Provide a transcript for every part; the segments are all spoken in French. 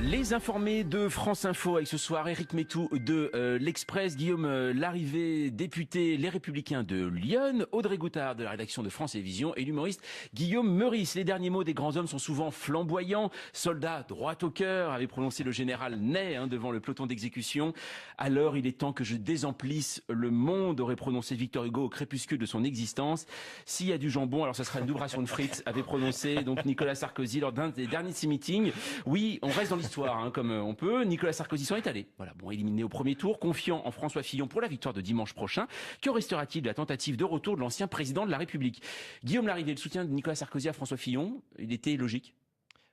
Les informés de France Info avec ce soir Éric Métou de l'Express, Guillaume Larrivé, député Les Républicains de Lyon, Audrey Goutard de la rédaction de France Télévisions et l'humoriste Guillaume Meurice. Les derniers mots des grands hommes sont souvent flamboyants. Soldat droit au cœur, avait prononcé le général Ney devant le peloton d'exécution. Alors il est temps que je désemplisse le monde, aurait prononcé Victor Hugo au crépuscule de son existence. S'il y a du jambon, alors ça sera une double ration de frites, avait prononcé donc Nicolas Sarkozy lors d'un des derniers de ses meetings. Oui, on reste dans l'histoire comme on peut. Nicolas Sarkozy s'en est allé. Voilà, bon, éliminé au premier tour, confiant en François Fillon pour la victoire de dimanche prochain. Que restera-t-il de la tentative de retour de l'ancien président de la République? Guillaume Larrivé, le soutien de Nicolas Sarkozy à François Fillon, il était logique?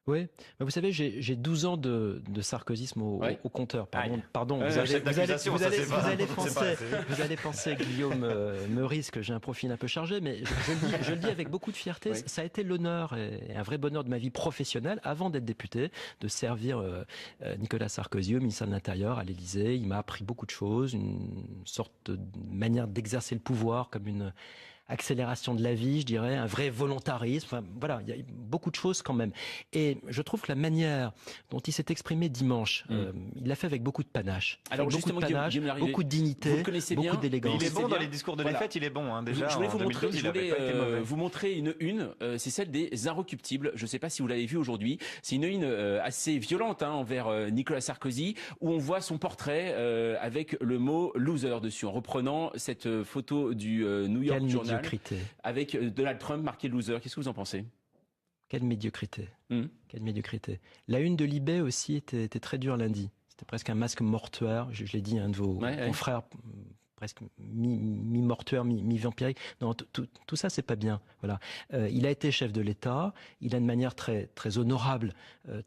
Oui, vous savez, j'ai 12 ans de sarkozysme au compteur. Pardon. Vous allez penser, Guillaume Meurice, que j'ai un profil un peu chargé, mais je le dis avec beaucoup de fierté. Oui. Ça a été l'honneur et un vrai bonheur de ma vie professionnelle, avant d'être député, de servir Nicolas Sarkozy au ministère de l'Intérieur, à l'Élysée. Il m'a appris beaucoup de choses, une sorte de manière d'exercer le pouvoir comme une accélération de la vie, je dirais, un vrai volontarisme. Enfin, voilà, il y a beaucoup de choses quand même. Et je trouve que la manière dont il s'est exprimé dimanche, il l'a fait avec beaucoup de panache. Alors beaucoup de panache, beaucoup de dignité, beaucoup d'élégance. Il est bon dans les discours de défaite, il est bon. Déjà, je voulais vous montrer une une, c'est celle des Inrecuptibles. Je ne sais pas si vous l'avez vu aujourd'hui. C'est une une assez violente envers Nicolas Sarkozy, où on voit son portrait avec le mot loser dessus, en reprenant cette photo du New York Journal. Avec Donald Trump marqué loser. Qu'est-ce que vous en pensez? Quelle médiocrité. Quelle médiocrité. La une de Libé aussi était très dure lundi. C'était presque un masque mortuaire. Je l'ai dit à un de vos confrères, presque mi-mortuaire, mi-vampirique. Non, tout ça, c'est pas bien. Voilà. Il a été chef de l'État. Il a de manière très honorable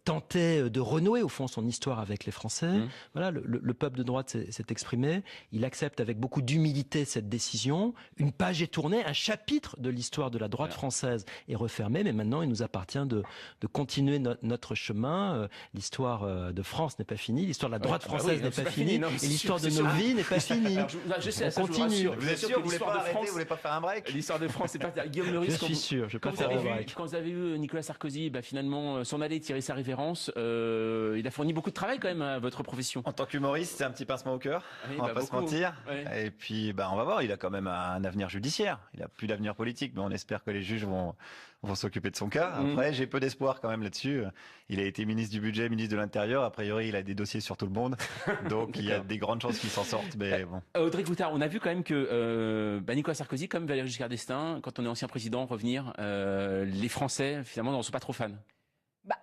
tenté de renouer, au fond, son histoire avec les Français. Voilà, le peuple de droite s'est exprimé. Il accepte avec beaucoup d'humilité cette décision. Une page est tournée, un chapitre de l'histoire de la droite française est refermé, mais maintenant, il nous appartient de continuer notre chemin. L'histoire de France n'est pas finie. L'histoire de la droite française n'est pas finie. Et l'histoire de nos vies n'est pas finie. Je sais, on continue. Vous êtes sûr que vous voulez pas arrêter, vous voulez pas faire un break? L'histoire de France, c'est pas Guillaume Meurice. Je suis sûr, je peux faire un break. Quand vous avez vu Nicolas Sarkozy, finalement, s'en aller tirer sa révérence, il a fourni beaucoup de travail quand même à votre profession. En tant qu'humoriste, c'est un petit pincement au cœur. On va pas se mentir. Et puis, on va voir. Il a quand même un avenir judiciaire. Il a plus d'avenir politique, mais on espère que les juges vont s'occuper de son cas. Après, j'ai peu d'espoir quand même là-dessus. Il a été ministre du budget, ministre de l'Intérieur. A priori, il a des dossiers sur tout le monde. Donc, il y a des grandes chances qu'il s'en sorte, mais bon. Audrey Goutard, on a vu quand même que Nicolas Sarkozy, comme Valéry Giscard d'Estaing, quand on est ancien président, revenir, les Français, finalement, n'en sont pas trop fans.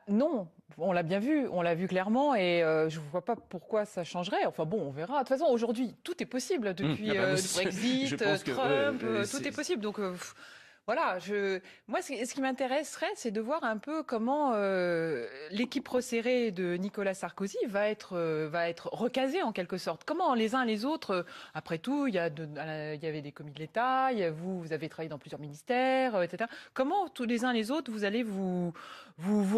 Non, on l'a bien vu, on l'a vu clairement et je ne vois pas pourquoi ça changerait. Enfin bon, on verra. De toute façon, aujourd'hui, tout est possible depuis le Brexit, Trump, tout est possible. Donc voilà, moi, ce qui m'intéresserait, c'est de voir un peu comment l'équipe resserrée de Nicolas Sarkozy va être recasée en quelque sorte. Comment les uns les autres, après tout, il y avait des commis de l'État, vous avez travaillé dans plusieurs ministères, etc. Comment tous les uns les autres, vous allez vous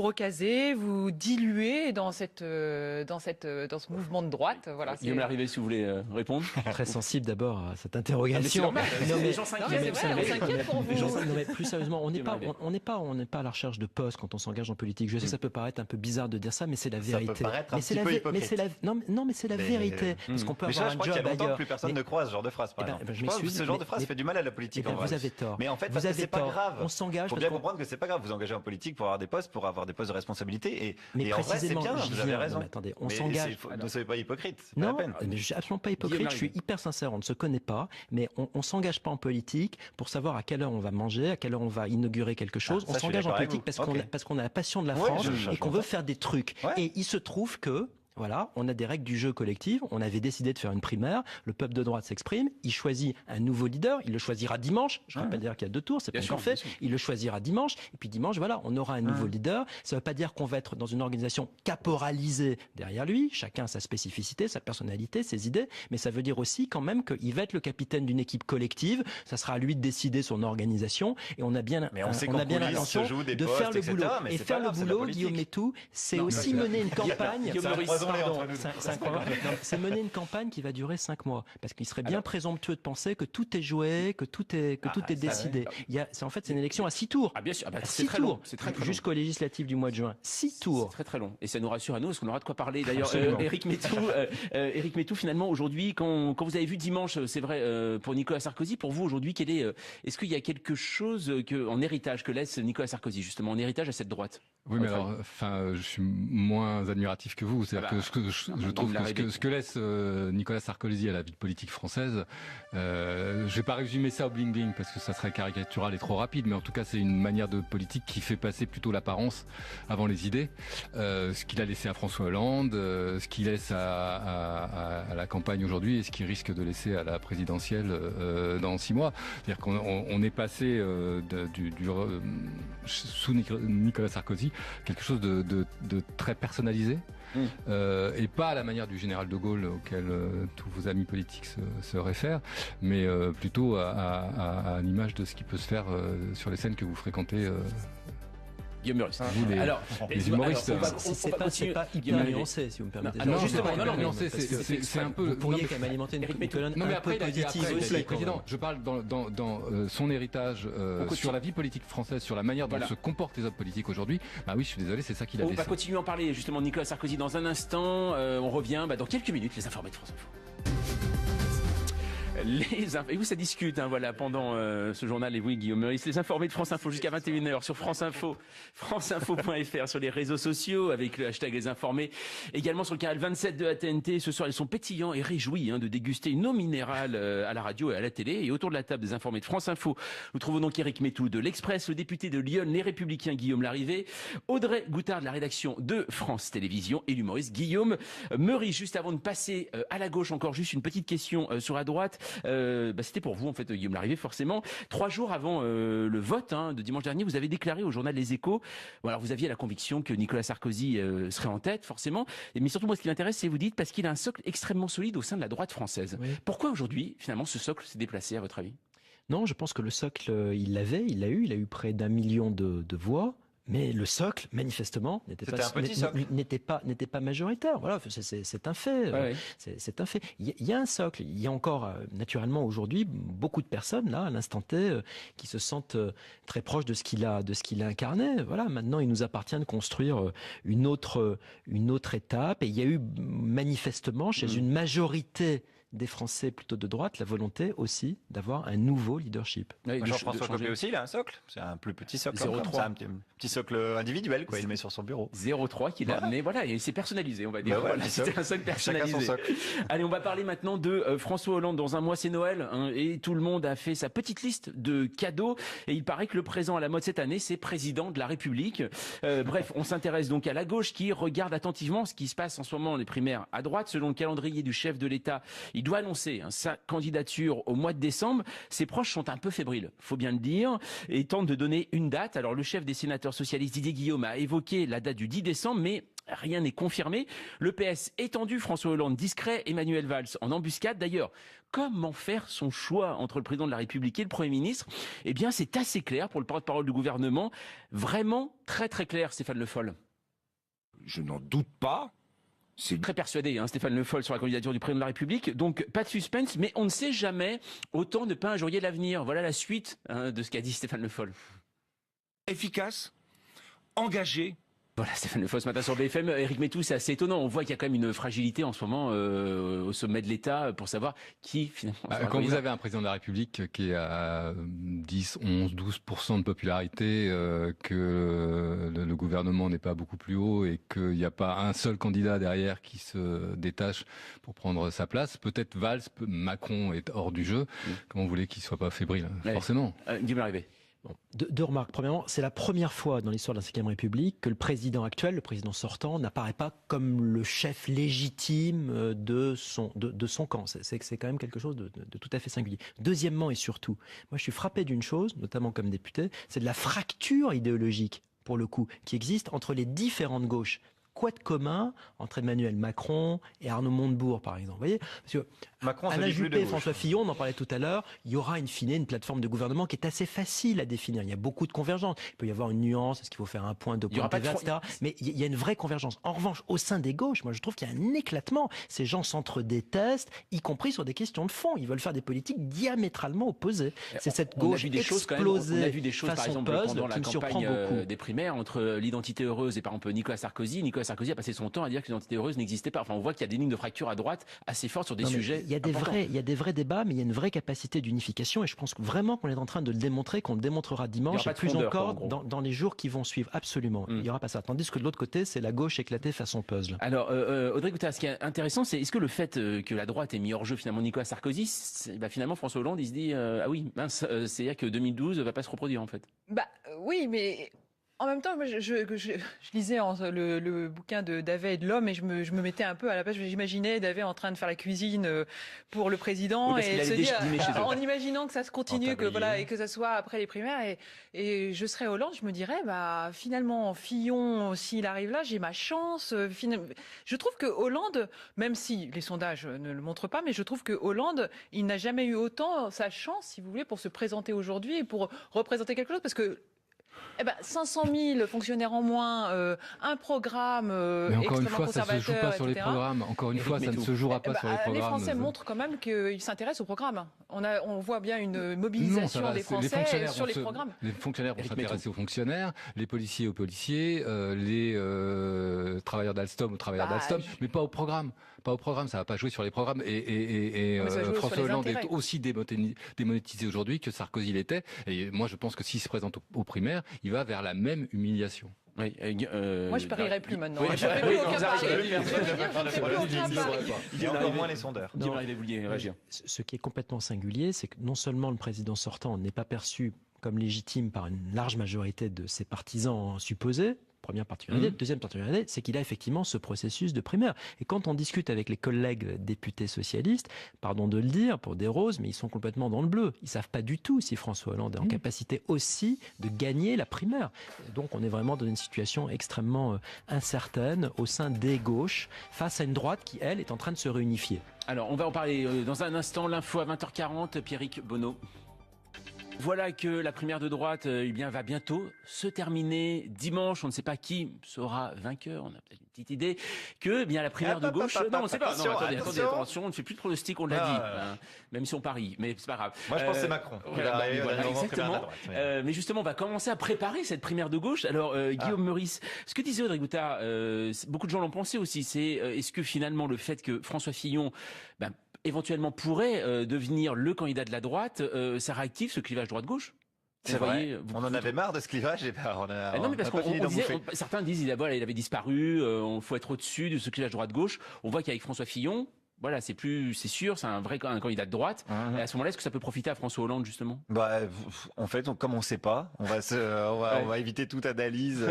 recaser, vous diluer dans ce mouvement de droite. Voilà. Guillaume Larrivé, si vous voulez répondre. Très sensible d'abord à cette interrogation. Les gens s'inquiètent. On s'inquiète pour vous. Non mais plus sérieusement, on n'est pas à la recherche de poste quand on s'engage en politique. Je sais que ça peut paraître un peu bizarre de dire ça, mais c'est la vérité. Ça peut paraître un petit peu hypocrite. Mais c'est la vérité. Parce qu'on peut avoir un job ailleurs. Je crois qu'il y a longtemps que plus personne ne croit à ce genre de phrase. Par exemple. Je pense que ce genre de phrase fait du mal à la politique. Vous avez tort. Mais en fait, parce que c'est pas grave. On s'engage. Faut bien comprendre que c'est pas grave. Vous engagez en politique pour avoir des postes, de responsabilité. Et en vrai, c'est bien. Vous avez raison. Attendez, on s'engage. Ne soyez pas hypocrite. Non, mais je suis absolument pas hypocrite. Je suis hyper sincère. On ne se connaît pas, mais on s'engage pas en politique pour savoir à quelle heure on va manger, à quelle heure on va inaugurer quelque chose. On s'engage en politique parce qu'on a la passion de la France et qu'on veut faire des trucs. Et il se trouve que voilà, on a des règles du jeu collectif. On avait décidé de faire une primaire. Le peuple de droite s'exprime. Il choisit un nouveau leader. Il le choisira dimanche. Je ne vais pas dire qu'il y a 2 tours. C'est pas encore fait. Il le choisira dimanche. Et puis dimanche, voilà, on aura un nouveau leader. Ça ne veut pas dire qu'on va être dans une organisation caporalisée derrière lui. Chacun a sa spécificité, sa personnalité, ses idées. Mais ça veut dire aussi quand même qu'il va être le capitaine d'une équipe collective. Ça sera à lui de décider son organisation. Et on a bien l'intention de faire le boulot. Et faire le boulot, Guillaume Métou, c'est aussi mener une campagne. C'est mener une campagne qui va durer 5 mois. Parce qu'il serait bien présomptueux de penser que tout est joué, que tout est décidé. En fait, c'est une élection à 6 tours. Ah, bien sûr. C'est très long. Jusqu'aux législatives du mois de juin. 6 tours. C'est très long. Et ça nous rassure à nous, parce qu'on aura de quoi parler. D'ailleurs, Éric Methou, finalement, aujourd'hui, quand vous avez vu dimanche, c'est vrai, pour Nicolas Sarkozy, pour vous, aujourd'hui, est-ce qu'il y a quelque chose en héritage que laisse Nicolas Sarkozy, justement, en héritage à cette droite? Oui, mais alors, je suis moins admiratif que vous. C'est-à-dire que je trouve que ce que laisse Nicolas Sarkozy à la vie politique française, je vais pas résumer ça au bling-bling parce que ça serait caricatural et trop rapide, mais en tout cas, c'est une manière de politique qui fait passer plutôt l'apparence avant les idées. Ce qu'il a laissé à François Hollande, ce qu'il laisse à la campagne aujourd'hui et ce qu'il risque de laisser à la présidentielle dans 6 mois. C'est-à-dire qu'on est passé sous Nicolas Sarkozy quelque chose de très personnalisé et pas à la manière du général de Gaulle auquel tous vos amis politiques se réfèrent, mais plutôt à l'image de ce qui peut se faire sur les scènes que vous fréquentez. Guillaume Meurice. Alors, les humoristes, c'est pas hyper nuancé, si vous me permettez. Non, justement, non, c'est un peu. Vous pourriez quand même alimenter une colonne un peu positive aussi. Président, je parle dans son héritage sur la vie politique française, sur la manière dont se comportent les hommes politiques aujourd'hui. Bah oui, je suis désolé, c'est ça qu'il a laissé. On va continuer à en parler justement de Nicolas Sarkozy dans un instant. On revient dans quelques minutes, les informés de France Info. Et vous, ça discute, voilà, pendant ce journal. Et oui, Guillaume Meurice, les informés de France Info jusqu'à 21h sur France Info, franceinfo.fr, sur les réseaux sociaux avec le hashtag les informés. Également sur le canal 27 de la TNT. Ce soir, ils sont pétillants et réjouis de déguster une eau minérale à la radio et à la télé. Et autour de la table des informés de France Info, nous trouvons donc Éric Methou de l'Express, le député de Lyon, les Républicains Guillaume Larrivé, Audrey Goutard de la rédaction de France Télévisions et l'humoriste Guillaume Meurice. Juste avant de passer à la gauche, encore juste une petite question sur la droite. C'était pour vous en fait, Guillaume Larrivé, forcément. 3 jours avant le vote de dimanche dernier, vous avez déclaré au journal Les Échos, alors vous aviez la conviction que Nicolas Sarkozy serait en tête, forcément, mais surtout moi ce qui m'intéresse, c'est vous dites parce qu'il a un socle extrêmement solide au sein de la droite française. Oui. Pourquoi aujourd'hui, finalement, ce socle s'est déplacé à votre avis? Non, je pense que le socle, il l'a eu près d'1 million de voix. Mais le socle, manifestement, n'était pas majoritaire. Voilà, c'est un fait. Ouais. C'est un fait. Il y a un socle. Il y a encore, naturellement, aujourd'hui, beaucoup de personnes là, à l'instant T, qui se sentent très proches de ce qu'il a incarné. Voilà. Maintenant, il nous appartient de construire une autre étape. Et il y a eu manifestement chez une majorité des Français plutôt de droite, la volonté aussi d'avoir un nouveau leadership. Oui, Jean-François Copé aussi, il a un socle. C'est un plus petit socle. 0,3. C'est un petit socle individuel, quoi. Il le met sur son bureau. 0,3 qu'il a amené, voilà, et c'est personnalisé, on va dire. Voilà, c'était un socle personnalisé. Son socle. Allez, on va parler maintenant de François Hollande. Dans un mois, c'est Noël, et tout le monde a fait sa petite liste de cadeaux. Et il paraît que le présent à la mode cette année, c'est président de la République. Bref, on s'intéresse donc à la gauche qui regarde attentivement ce qui se passe en ce moment, les primaires à droite. Selon le calendrier du chef de l'État, il doit annoncer sa candidature au mois de décembre. Ses proches sont un peu fébriles, faut bien le dire, et tentent de donner une date. Alors le chef des sénateurs socialistes Didier Guillaume a évoqué la date du 10 décembre, mais rien n'est confirmé. Le PS étendu, François Hollande discret, Emmanuel Valls en embuscade. D'ailleurs, comment faire son choix entre le président de la République et le Premier ministre? Eh bien, c'est assez clair pour le porte-parole du gouvernement. Vraiment très très clair, Stéphane Le Foll. Je n'en doute pas. C'est très persuadé, Stéphane Le Foll, sur la candidature du président de la République. Donc, pas de suspense, mais on ne sait jamais. Autant ne pas injurier l'avenir. Voilà la suite de ce qu'a dit Stéphane Le Foll. Efficace, engagé. Voilà, Stéphane Le Foll ce matin sur BFM. Éric Methou, c'est assez étonnant. On voit qu'il y a quand même une fragilité en ce moment au sommet de l'État pour savoir qui finalement. Quand vous avez un président de la République qui est à 10, 11, 12% de popularité, que le gouvernement n'est pas beaucoup plus haut et qu'il n'y a pas un seul candidat derrière qui se détache pour prendre sa place, peut-être Valls, Macron est hors du jeu. Comment vous voulez qu'il soit pas fébrile, forcément. Guillaume Larrivé. Bon, deux remarques. Premièrement, c'est la première fois dans l'histoire de la Ve République que le président actuel, le président sortant, n'apparaît pas comme le chef légitime de son camp. C'est quand même quelque chose de tout à fait singulier. Deuxièmement et surtout, moi je suis frappé d'une chose, notamment comme député, c'est de la fracture idéologique, pour le coup, qui existe entre les différentes gauches. quoi de commun entre Emmanuel Macron et Arnaud Montebourg, par exemple? Vous voyez, parce que Macron, Alain Juppé, François Fillon, on en parlait tout à l'heure, il y aura in fine une plateforme de gouvernement qui est assez facile à définir. Il y a beaucoup de convergences. Il peut y avoir une nuance, est-ce qu'il faut faire un point, 2 points, etc. Mais il y a une vraie convergence. En revanche, au sein des gauches, moi je trouve qu'il y a un éclatement. Ces gens s'entre-détestent, y compris sur des questions de fond. Ils veulent faire des politiques diamétralement opposées. C'est cette gauche explosée. On a vu des choses, par exemple, pendant la campagne des primaires entre l'identité heureuse et par exemple Nicolas Sarkozy. Nicolas Sarkozy a passé son temps à dire que l'identité heureuse n'existait pas. Enfin, on voit qu'il y a des lignes de fracture à droite assez fortes sur des sujets. Il y a des vrais débats, mais il y a une vraie capacité d'unification et je pense vraiment qu'on est en train de le démontrer, qu'on le démontrera dimanche et plus encore dans les jours qui vont suivre. Absolument. Il n'y aura pas ça. Tandis que de l'autre côté, c'est la gauche éclatée façon puzzle. Alors, Audrey Goutard, ce qui est intéressant, c'est est-ce que le fait que la droite ait mis hors jeu finalement Nicolas Sarkozy, finalement François Hollande, il se dit ah oui, mince, c'est-à-dire que 2012 va pas se reproduire en fait. Oui, mais en même temps, moi, je lisais le bouquin de Davet et de l'homme et je me mettais un peu à la place. J'imaginais Davet en train de faire la cuisine pour le président et se dire, en imaginant que ça se continue, et que ça soit après les primaires. Et je serais Hollande, je me dirais, finalement, Fillon, s'il arrive là, j'ai ma chance. Je trouve que Hollande, même si les sondages ne le montrent pas, mais je trouve que Hollande, il n'a jamais eu autant sa chance, si vous voulez, pour se présenter aujourd'hui et pour représenter quelque chose, parce que 500 000 fonctionnaires en moins, un programme extrêmement conservateur, ça ne se joue pas sur les programmes. Encore une fois, ça ne se jouera pas sur les programmes. Les Français montrent quand même qu'ils s'intéressent aux programmes. On voit bien une mobilisation des Français sur les programmes. Les fonctionnaires vont s'intéresser aux fonctionnaires, les policiers aux policiers, les travailleurs d'Alstom aux travailleurs d'Alstom, mais pas au programme. Pas au programme, ça va pas jouer sur les programmes. Et François Hollande est aussi démonétisé aujourd'hui que Sarkozy l'était. Et moi, je pense que s'il se présente aux primaires, il va vers la même humiliation. Oui, moi, je parierais plus maintenant. Il y a encore moins les sondeurs. Ce qui est complètement singulier, c'est que non seulement le président sortant n'est pas perçu comme légitime par une large majorité de ses partisans supposés, première particularité. Deuxième particularité, c'est qu'il a effectivement ce processus de primaire. Et quand on discute avec les collègues députés socialistes, pardon de le dire pour des roses, mais ils sont complètement dans le bleu. Ils savent pas du tout si François Hollande est en capacité aussi de gagner la primaire. Donc on est vraiment dans une situation extrêmement incertaine au sein des gauches face à une droite qui, elle, est en train de se réunifier. Alors on va en parler dans un instant. L'info à 20h40, Pierrick Bonneau. Voilà que la primaire de droite va bientôt se terminer dimanche. On ne sait pas qui sera vainqueur. On a peut-être une petite idée que la primaire de gauche. Non, on ne sait pas. Non, attendez, attention, on ne fait plus de pronostics, on l'a dit. Même si on parie, mais c'est pas grave. Moi, je pense que c'est Macron. Exactement. Mais justement, on va commencer à préparer cette primaire de gauche. Alors, Guillaume Meurice, ce que disait Audrey Goutard, beaucoup de gens l'ont pensé aussi. C'est est-ce que finalement le fait que François Fillon éventuellement pourrait devenir le candidat de la droite, ça réactive ce clivage droite-gauche? C'est vrai. On en avait marre de ce clivage. Non, mais parce qu'on disait, certains disent il avait disparu. Il faut être au-dessus de ce clivage droite-gauche. On voit qu'avec François Fillon, voilà, c'est sûr, c'est un candidat de droite. Et à ce moment-là, est-ce que ça peut profiter à François Hollande justement? En fait, comme on sait pas, on va éviter toute analyse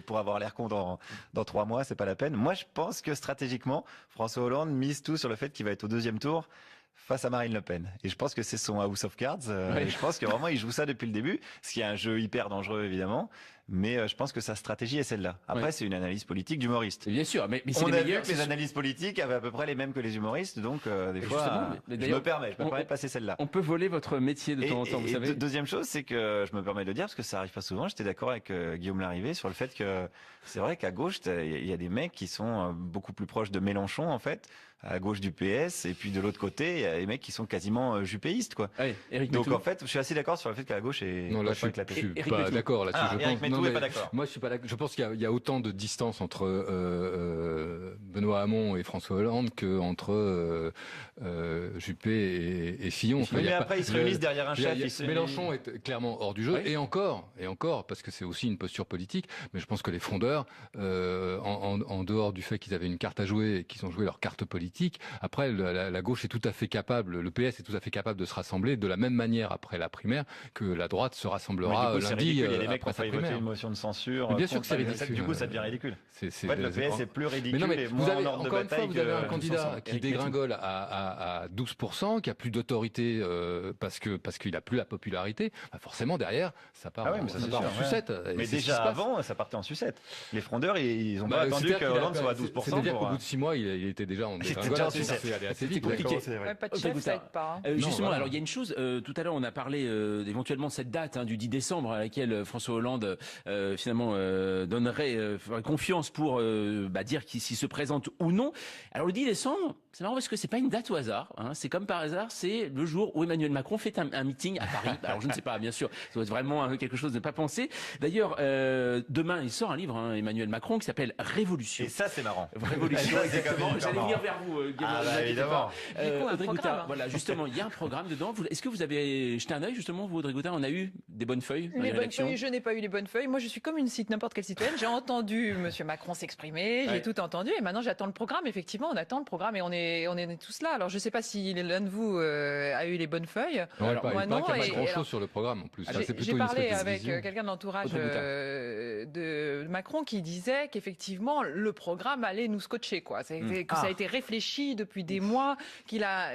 pour avoir l'air con dans 3 mois, c'est pas la peine. Moi, je pense que stratégiquement, François Hollande mise tout sur le fait qu'il va être au 2e tour face à Marine Le Pen. Et je pense que c'est son House of Cards. Et je pense que vraiment, il joue ça depuis le début, ce qui est un jeu hyper dangereux, évidemment. Mais je pense que sa stratégie est celle-là. Après, c'est une analyse politique d'humoriste. Bien sûr, mais on a vu que les analyses politiques avaient à peu près les mêmes que les humoristes, donc des fois, je me permets de passer celle-là. On peut voler votre métier de temps en temps, vous savez. Deuxième chose, c'est que je me permets de le dire, parce que ça arrive pas souvent, j'étais d'accord avec Guillaume Larrivé sur le fait que c'est vrai qu'à gauche, il y a des mecs qui sont beaucoup plus proches de Mélenchon, en fait, à gauche du PS, et puis de l'autre côté, il y a des mecs qui sont quasiment juppéistes, quoi. Donc en fait, je suis assez d'accord sur le fait que la gauche est... Non, là, je suis pas d'accord là-dessus. Pas d'accord. Moi, je suis pas d'accord. Je pense qu'il y a autant de distance entre Benoît Hamon et François Hollande que entre Juppé et Fillon. Mais après, ils se réunissent derrière un chef. Mélenchon est clairement hors du jeu, et encore, parce que c'est aussi une posture politique. Mais je pense que les frondeurs, en dehors du fait qu'ils avaient une carte à jouer et qu'ils ont joué leur carte politique, après, la gauche est tout à fait capable, le PS est tout à fait capable de se rassembler de la même manière après la primaire que la droite se rassemblera lundi après sa primaire. motion de censure. Bien sûr que c'est ridicule. Du coup, ça devient ridicule. En fait, le PS est plus ridicule et vous moins avez, en ordre de encore une fois, bataille vous avez un que candidat qui dégringole à 12%, qui a plus d'autorité parce qu'il a plus la popularité. Bah forcément, derrière, ça part en sucette. Mais déjà avant, ça partait en sucette. Les frondeurs, ils ont pas attendu que Hollande soit à 12%. C'est-à-dire qu'au bout de 6 mois, il était déjà en dégringolade. C'est allé assez vite. Pas de chef, ça aide pas. Justement, alors il y a une chose. Tout à l'heure, on a parlé éventuellement de cette date du 10 décembre à laquelle François Hollande finalement donnerait confiance pour dire s'il se présente ou non. Alors le 10 décembre, c'est marrant parce que c'est pas une date au hasard. C'est comme par hasard, c'est le jour où Emmanuel Macron fait un meeting à Paris. Alors je ne sais pas, bien sûr, ça doit être vraiment quelque chose de pas pensé. D'ailleurs, demain, il sort un livre, Emmanuel Macron, qui s'appelle Révolution. Et ça, c'est marrant. Révolution, exactement. J'allais venir vers vous, évidemment. Audrey Goutard, voilà, justement, il y a un programme dedans. Est-ce que vous avez jeté un œil, justement, vous, Audrey Goutard? On a eu des bonnes feuilles dans les rédactions? Je n'ai pas eu les bonnes feuilles. Moi, je suis comme n'importe quelle citoyenne. J'ai entendu Monsieur Macron s'exprimer, j'ai tout entendu, et maintenant j'attends le programme. Effectivement, on attend le programme et on est tous là. Alors, je ne sais pas si l'un de vous a eu les bonnes feuilles. Alors, moi, non. Il n'y a pas grand-chose sur le programme en plus. J'ai parlé avec quelqu'un de l'entourage de Macron qui disait qu'effectivement le programme allait nous scotcher, quoi. Que ça a été réfléchi depuis des mois, qu'il a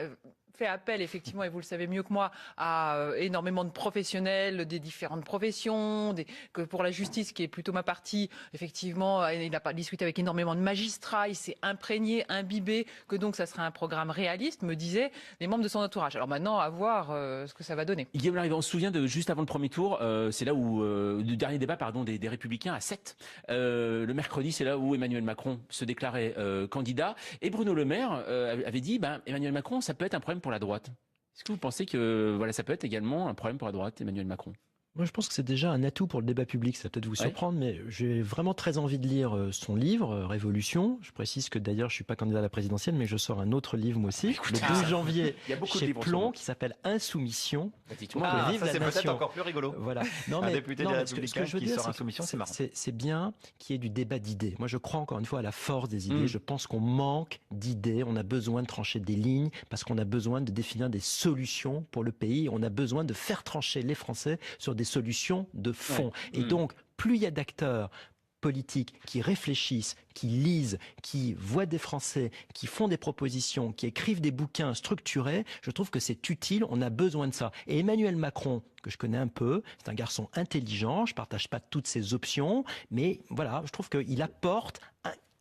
fait appel, effectivement, et vous le savez mieux que moi, à énormément de professionnels des différentes professions, que pour la justice, qui est plutôt ma partie, effectivement, il a discuté avec énormément de magistrats, il s'est imprégné, imbibé, que donc ça serait un programme réaliste, me disaient les membres de son entourage. Alors maintenant, à voir ce que ça va donner. Guillaume Larrivé, on se souvient de juste avant le premier tour, c'est là où, du dernier débat, des Républicains à 7. Le mercredi, c'est là où Emmanuel Macron se déclarait candidat, et Bruno Le Maire avait dit, Emmanuel Macron, ça peut être un problème pour la droite. Est-ce que vous pensez que ça peut être également un problème pour la droite, Emmanuel Macron? Moi, je pense que c'est déjà un atout pour le débat public. Ça va peut-être vous surprendre, mais j'ai vraiment très envie de lire son livre, Révolution. Je précise que d'ailleurs, je suis pas candidat à la présidentielle, mais je sors un autre livre, moi aussi, le 12 janvier, chez Plon, qui s'appelle Insoumission. Ça, c'est peut-être encore plus rigolo. Voilà. Un député des Républicains qui sort Insoumission, c'est marrant. C'est bien qu'il y ait du débat d'idées. Moi, je crois encore une fois à la force des idées. Je pense qu'on manque d'idées. On a besoin de trancher des lignes parce qu'on a besoin de définir des solutions pour le pays. On a besoin de faire trancher les Français sur des solutions de fond. Et donc, plus il y a d'acteurs politiques qui réfléchissent, qui lisent, qui voient des Français, qui font des propositions, qui écrivent des bouquins structurés, je trouve que c'est utile, on a besoin de ça. Et Emmanuel Macron, que je connais un peu, c'est un garçon intelligent, je partage pas toutes ses options, mais voilà, je trouve qu'il apporte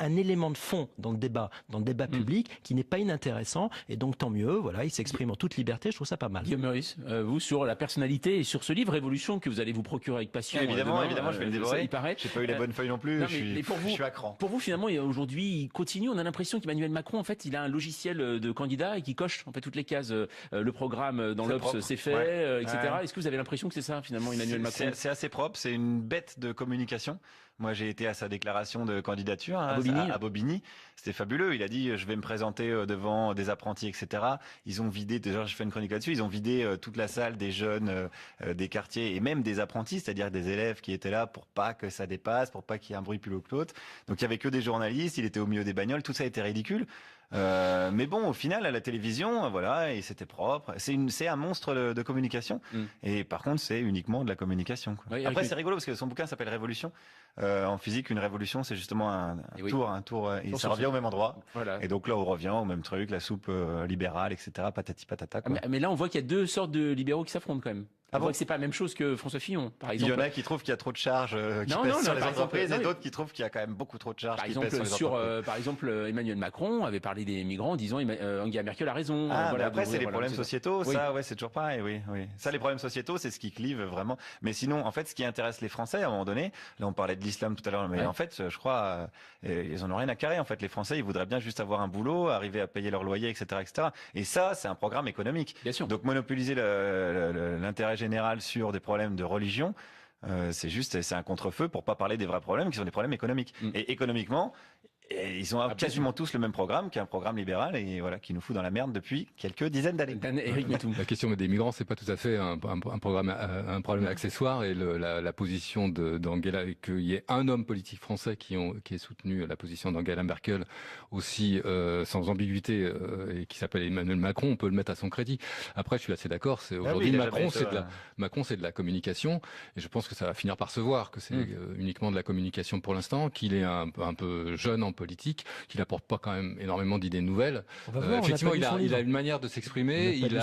un élément de fond dans le débat public qui n'est pas inintéressant, et donc tant mieux, voilà, il s'exprime en toute liberté, je trouve ça pas mal. Guillaume Meurice, vous, sur la personnalité et sur ce livre Révolution que vous allez vous procurer avec passion. Évidemment, je vais le dévorer. Il paraît. J'ai pas eu les bonnes feuilles non plus, je suis à cran. Pour vous, finalement, aujourd'hui, il continue, on a l'impression qu'Emmanuel Macron, en fait, il a un logiciel de candidat et qui coche, en fait, toutes les cases. Le programme dans l'Obs, c'est fait, etc. Est-ce que vous avez l'impression que c'est ça, finalement, Emmanuel Macron? C'est assez propre, c'est une bête de communication. Moi, j'ai été à sa déclaration de candidature à Bobigny. C'était fabuleux. Il a dit, je vais me présenter devant des apprentis, etc. Ils ont vidé, déjà, je fais une chronique là-dessus, ils ont vidé toute la salle des jeunes, des quartiers et même des apprentis, c'est-à-dire des élèves qui étaient là pour pas que ça dépasse, pour pas qu'il y ait un bruit plus haut que l'autre. Donc, il y avait que des journalistes, il était au milieu des bagnoles, tout ça était ridicule. Mais bon, au final, à la télévision, voilà, et c'était propre. C'est un monstre de communication. Et par contre, c'est uniquement de la communication, quoi. Oui, après, c'est rigolo parce que son bouquin s'appelle Révolution. En physique, une révolution, c'est justement un tour, et ça revient au même endroit. Voilà. Et donc là, on revient au même truc, la soupe libérale, etc. Patati patata, quoi. Mais là, on voit qu'il y a deux sortes de libéraux qui s'affrontent quand même. On voit que c'est pas la même chose que François Fillon, par exemple. Il y en a qui trouvent qu'il y a trop de charges qui pèsent sur les entreprises et d'autres qui trouvent qu'il y a quand même beaucoup trop de charges qui pèsent sur les entreprises. Par exemple, Emmanuel Macron avait parlé des migrants en disant Angela Merkel a raison. Mais après, c'est les problèmes sociétaux. Ça, c'est toujours pareil. Oui. Ça, les problèmes sociétaux, c'est ce qui clive vraiment. Mais sinon, en fait, ce qui intéresse les Français, à un moment donné, là, on parlait de l'islam tout à l'heure, mais en fait, je crois, ils en ont rien à carrer. En fait, les Français, ils voudraient bien juste avoir un boulot, arriver à payer leur loyer, etc., etc. Et ça, c'est un programme économique. Bien sûr. Donc, monopoliser l'intérêt général sur des problèmes de religion, c'est un contre-feu pour pas parler des vrais problèmes qui sont des problèmes économiques. Et économiquement, Et ils ont quasiment tous le même programme, qui est un programme libéral, et voilà, qui nous fout dans la merde depuis quelques dizaines d'années. Éric Meytoux. La question des migrants, c'est pas tout à fait un problème accessoire, et la position d'Angela, qu'il y ait un homme politique français qui ait soutenu la position d'Angela Merkel aussi sans ambiguïté, et qui s'appelle Emmanuel Macron, on peut le mettre à son crédit. Après, je suis assez d'accord. Aujourd'hui, Macron, c'est de la communication, et je pense que ça va finir par se voir que c'est uniquement de la communication pour l'instant, qu'il est un peu jeune en politique, qu'il n'apporte pas quand même énormément d'idées nouvelles. Effectivement, il a une manière de s'exprimer. Il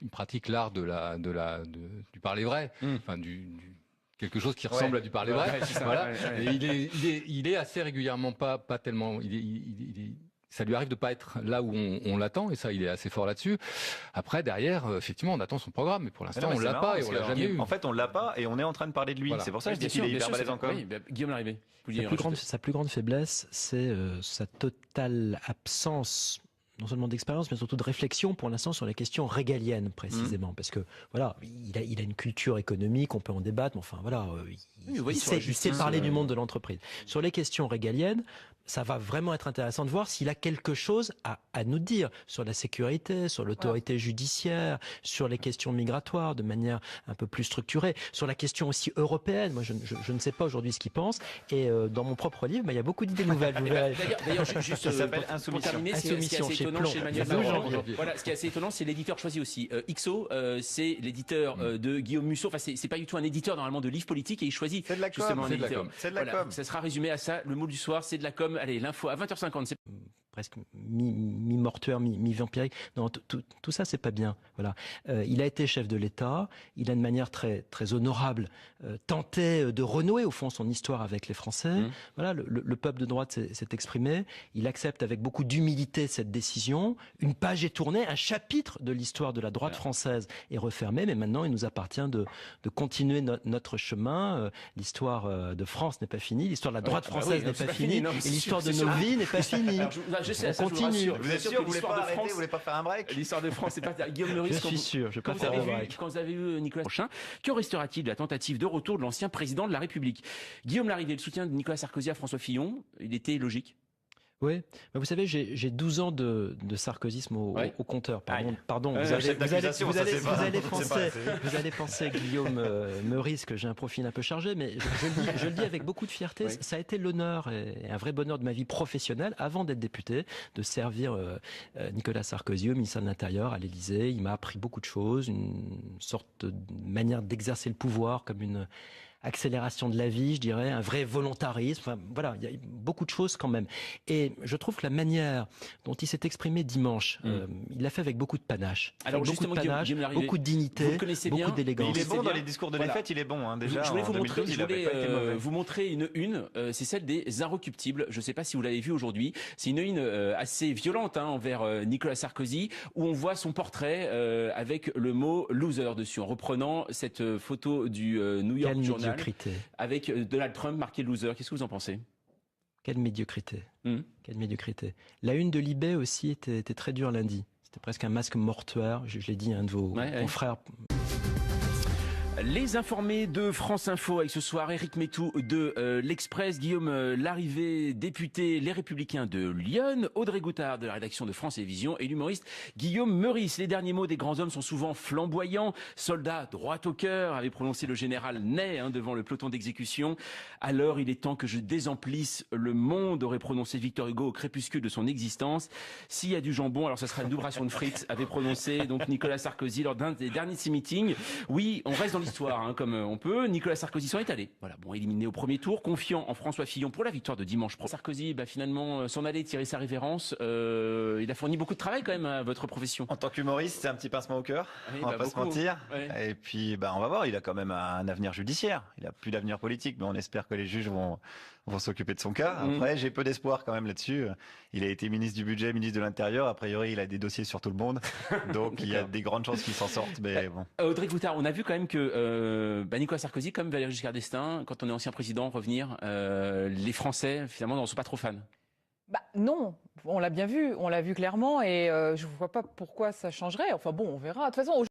pratique l'art du parler vrai, enfin quelque chose qui ressemble à du parler vrai. Voilà. Et il est assez régulièrement pas tellement. Ça lui arrive de pas être là où on l'attend, et ça, il est assez fort là-dessus. Après, derrière, effectivement, on attend son programme, mais pour l'instant, on l'a pas et on l'a jamais eu. En fait, on l'a pas et on est en train de parler de lui. Voilà. C'est pour ça que je dis qu'il est hyper balèze encore. Oui, Guillaume Larrivé. Sa plus grande faiblesse, c'est sa totale absence, non seulement d'expérience, mais surtout de réflexion pour l'instant sur les questions régaliennes précisément, parce que voilà, il a une culture économique, on peut en débattre, mais enfin voilà, il sait parler du monde de l'entreprise. Sur les questions régaliennes, ça va vraiment être intéressant de voir s'il a quelque chose à nous dire sur la sécurité, sur l'autorité judiciaire, sur les questions migratoires de manière un peu plus structurée, sur la question aussi européenne. Moi, je ne sais pas aujourd'hui ce qu'il pense. Et dans mon propre livre, il y a beaucoup d'idées nouvelles. D'ailleurs, juste ça s'appelle Insoumission. Pour terminer, ce qui est assez étonnant chez Emmanuel Macron. Voilà, ce qui est assez étonnant, c'est l'éditeur choisi aussi. XO, c'est l'éditeur de Guillaume Musso. Enfin, c'est pas du tout un éditeur normalement de livres politiques, et il choisit justement un éditeur. C'est de la com. Ça sera résumé à ça. Le mot du soir, c'est de la com. Allez, l'info à 20h50. Presque mi-mortuaire, mi-vampirique. Non, tout ça, c'est pas bien. Voilà. Il a été chef de l'État. Il a de manière très, très honorable tenté de renouer, au fond, son histoire avec les Français. Voilà, le peuple de droite s'est exprimé. Il accepte avec beaucoup d'humilité cette décision. Une page est tournée, un chapitre de l'histoire de la droite française est refermé, mais maintenant, il nous appartient de continuer notre chemin. L'histoire de France n'est pas finie. L'histoire de la droite française n'est pas finie. Et l'histoire de nos vies n'est pas finie. Je sais, on continue. Vous êtes sûr que vous voulez pas faire un break? L'histoire de France, c'est pas Guillaume Meurice. Je suis sûr. Je peux faire un break. Quand vous avez vu Nicolas Prochain, que restera-t-il de la tentative de retour de l'ancien président de la République? Guillaume Larrivé, le soutien de Nicolas Sarkozy à François Fillon, il était logique. Oui, vous savez, j'ai 12 ans de sarkozysme au compteur. Pardon. Vous allez penser, Guillaume Meurice, que j'ai un profil un peu chargé, mais je le dis avec beaucoup de fierté. Oui. Ça a été l'honneur et un vrai bonheur de ma vie professionnelle, avant d'être député, de servir Nicolas Sarkozy au ministère de l'Intérieur, à l'Élysée. Il m'a appris beaucoup de choses, une sorte de manière d'exercer le pouvoir comme une accélération de la vie, je dirais, un vrai volontarisme. Enfin, voilà, il y a beaucoup de choses quand même. Et je trouve que la manière dont il s'est exprimé dimanche, il l'a fait avec beaucoup de panache. Alors beaucoup de panache, beaucoup de dignité, beaucoup d'élégance. Il est bon dans les discours de défaite, il est bon. Déjà, je voulais vous montrer une une, c'est celle des Inrecuptibles. Je ne sais pas si vous l'avez vue aujourd'hui. C'est une une assez violente envers Nicolas Sarkozy, où on voit son portrait avec le mot loser dessus, en reprenant cette photo du New York Journal. Avec Donald Trump marqué loser. Qu'est-ce que vous en pensez? Quelle médiocrité. Quelle médiocrité. La une de Libé aussi était très dure lundi. C'était presque un masque mortuaire. Je l'ai dit à un de vos confrères. Les informés de France Info avec ce soir Éric Meytoux de l'Express, Guillaume Larrivé, député Les Républicains de Lyon, Audrey Goutard de la rédaction de France Télévisions et l'humoriste Guillaume Meurice. Les derniers mots des grands hommes sont souvent flamboyants. Soldat droit au cœur, avait prononcé le général Ney devant le peloton d'exécution. Alors il est temps que je désemplisse le monde, aurait prononcé Victor Hugo au crépuscule de son existence. S'il y a du jambon, alors ça sera une double ration de frites, avait prononcé donc Nicolas Sarkozy lors d'un des derniers de ses meetings. Oui, on reste dans l'histoire comme on peut. Nicolas Sarkozy s'en est allé. Voilà, bon, éliminé au premier tour, confiant en François Fillon pour la victoire de dimanche prochain. Sarkozy, finalement, s'en allait tirer sa révérence. Il a fourni beaucoup de travail quand même à votre profession. En tant qu'humoriste, c'est un petit pincement au cœur. On va pas se mentir. Et puis, on va voir. Il a quand même un avenir judiciaire. Il a plus d'avenir politique, mais on espère que les juges vont s'occuper de son cas. Après, j'ai peu d'espoir quand même là-dessus. Il a été ministre du Budget, ministre de l'Intérieur. A priori, il a des dossiers sur tout le monde. Donc, il y a des grandes chances qu'il s'en sorte. Mais bon. Audrey Goutard, on a vu quand même que Nicolas Sarkozy, comme Valéry Giscard d'Estaing, quand on est ancien président, revenir, les Français, finalement, n'en sont pas trop fans. Non, on l'a bien vu. On l'a vu clairement. Et je ne vois pas pourquoi ça changerait. Enfin bon, on verra. De toute façon,